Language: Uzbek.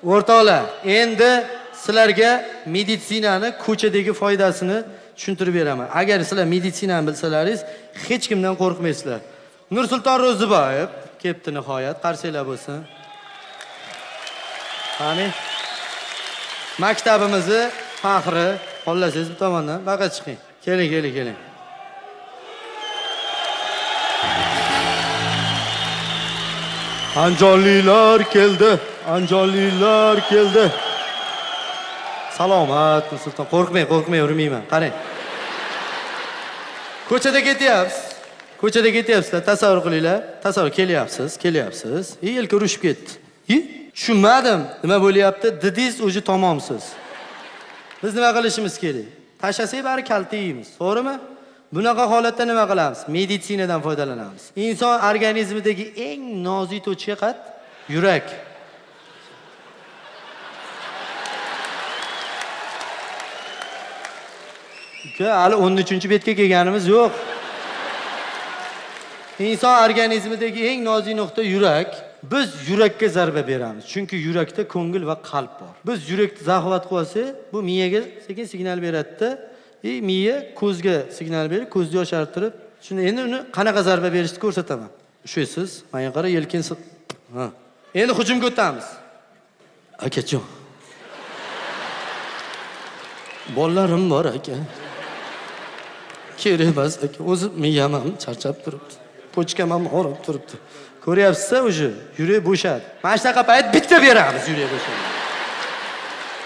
O'rtoqlar, endi sizlarga meditsinani ko'chadagi foydasini tushuntirib beraman. Agar sizlar meditsinani bilsalaringiz, hech kimdan qo'rqmaysizlar. Nursulton Ro'ziboyev kelibdi nihoyat, qarsanglar bo'lsin. Qani? Maktabimizni faxri, xohlasangiz bu tomondan baqa chiqing. Keling. Anjonlilar keldi. Salomat Nursulton, qo'rqmay urmayman. Qarang. Ko'chada ketyapsizlar, tasavvur qilinglar. Tasavvur kelyapsiz. Yelka urushib ketdi. Tushunmadim, nima bo'lyapti? Didingiz o'zi tamomsiz. Biz nima qilishimiz kerak? Tashlasak bari kalta yeymiz, to'g'rimi? Bunaqa holatda nima qilamiz? Meditsinadan foydalanamiz. Inson organizmidagi eng nozik to'chka qat yurak. Hali 13-betga kelganimiz yo'q. Inson organizmidagi eng nozik nuqta yurak. Biz yurakka zarba beramiz. Chunki yurakda ko'ngil va qalb bor. Biz yurakni zaxvat qilsak, bu miyaga sekin signal beradi-da. Miya ko'zga signal berib, ko'zni yoshartirib, shunda endi uni qanaqa zarba berishni ko'rsataman. Ushlaysiz, menga qara, yelkin. Ha. Endi hujumga o'tamiz. Akajon. Bolalarim bor aka. Kerak emas aka, o'zi miyam ham charchab turibdi. Pochkam ham og'rib turibdi. Ko'ryapsiz-a, o'sha yurak bo'shadi. Mana shunaqa payt bitta beramiz yurak bo'shadi.